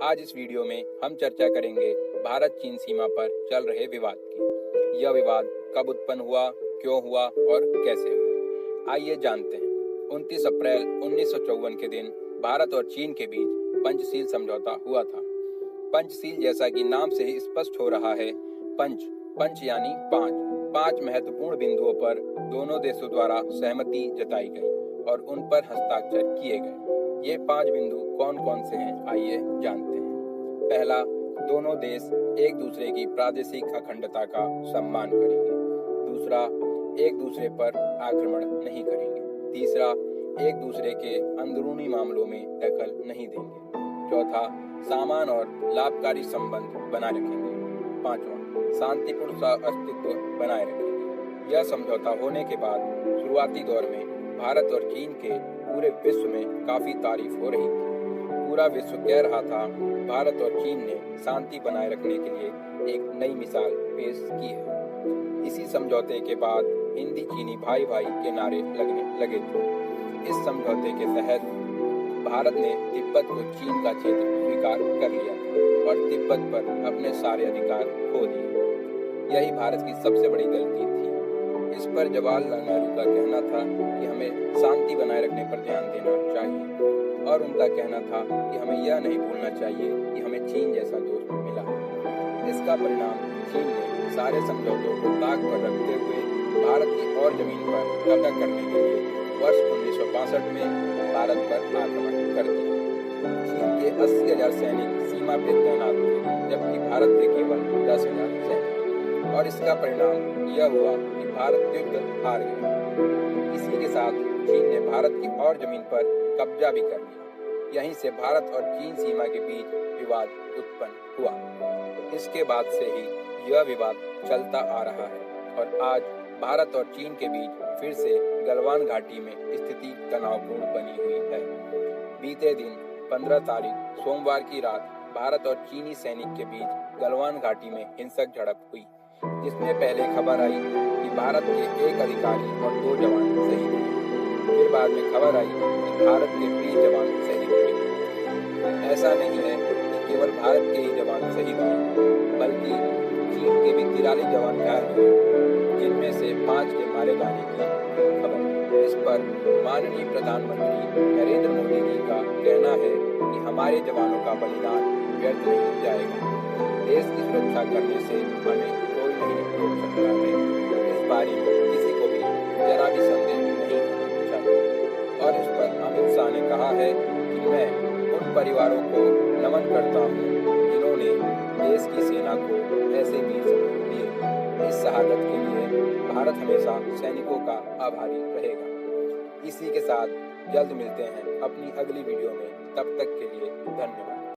आज इस वीडियो में हम चर्चा करेंगे भारत चीन सीमा पर चल रहे विवाद की। यह विवाद कब उत्पन्न हुआ, क्यों हुआ और कैसे हुआ, आइए जानते हैं। 29 अप्रैल 1954 के दिन भारत और चीन के बीच पंचशील समझौता हुआ था। पंचशील जैसा कि नाम से ही स्पष्ट हो रहा है, पंच यानी पांच महत्वपूर्ण बिंदुओं पर दोनों देशों द्वारा सहमति जताई गई और उन पर हस्ताक्षर किए गए। ये 5 बिंदु कौन कौन से हैं, आइए जानते हैं। पहला, दोनों देश एक दूसरे की प्रादेशिक अखंडता का सम्मान करेंगे। दूसरा, एक दूसरे पर आक्रमण नहीं करेंगे। तीसरा, एक दूसरे के अंदरूनी मामलों में दखल नहीं देंगे। चौथा, सामान और लाभकारी संबंध बनाए रखेंगे। पांचवा, शांतिपूर्ण सह-अस्तित्व बनाए रखेंगे। यह समझौता होने के बाद शुरुआती दौर में भारत और चीन के पूरे विश्व में काफी तारीफ हो रही थी। पूरा विश्व कह रहा था भारत और चीन ने शांति बनाए रखने के लिए एक नई मिसाल पेश की है। इसी समझौते के बाद हिंदी चीनी भाई भाई के नारे लगने लगे थे। इस समझौते के तहत भारत ने तिब्बत को चीन का क्षेत्र स्वीकार कर लिया था और तिब्बत पर अपने सारे अधिकार खो दिए। यही भारत की सबसे बड़ी गलती थी। इस पर जवाहरलाल नेहरू का कहना था कि हमें शांति बनाए रखने पर ध्यान देना चाहिए और उनका कहना था कि हमें यह नहीं भूलना चाहिए कि हमें चीन जैसा दोस्त मिला। इसका परिणाम चीन ने सारे समझौतों को ताक पर रखते हुए भारत की और जमीन पर कब्जा करने के लिए वर्ष 1962 में भारत पर आक्रमण कर दिया। चीन के 80,000 सैनिक सीमा पर तैनात थे, जबकि भारत के केवल 10,000 सैनिक, और इसका परिणाम यह हुआ कि भारत युद्ध हार गया। इसी के साथ चीन ने भारत की और जमीन पर कब्जा भी कर लिया। यहीं से भारत और चीन सीमा के बीच विवाद उत्पन्न हुआ। इसके बाद से ही यह विवाद चलता आ रहा है और आज भारत और चीन के बीच फिर से गलवान घाटी में स्थिति तनावपूर्ण बनी हुई है। बीते दिन 15 तारीख सोमवार की रात भारत और चीनी सैनिक के बीच गलवान घाटी में हिंसक झड़प हुई, जिसमें पहले खबर आई कि भारत के एक अधिकारी और 2 जवान शहीद हुए। फिर बाद में खबर आई कि भारत के 20 जवान शहीद हुए। ऐसा नहीं है कि केवल भारत के ही जवान शहीद हुए, बल्कि चीन के भी 43 जवान घायल हुए, जिनमें से 5 के मारे जाने की खबर। इस पर माननीय प्रधानमंत्री नरेंद्र मोदी जी का कहना है कि हमारे जवानों का बलिदान व्यर्थ नहीं जाएगा। देश की सुरक्षा करने से हमें कोई नहीं रोक सकता है। इस बारे में किसी को भी जरा भी संदेह नहीं होना चाहिए। और इस पर अमित शाह ने कहा है कि मैं उन परिवारों को नमन करता हूँ जिन्होंने देश की सेना को ऐसे वीर सपूत दिए। इस शहादत के लिए भारत हमेशा सैनिकों का आभारी रहेगा। इसी के साथ जल्द मिलते हैं अपनी अगली वीडियो में। तब तक के लिए धन्यवाद।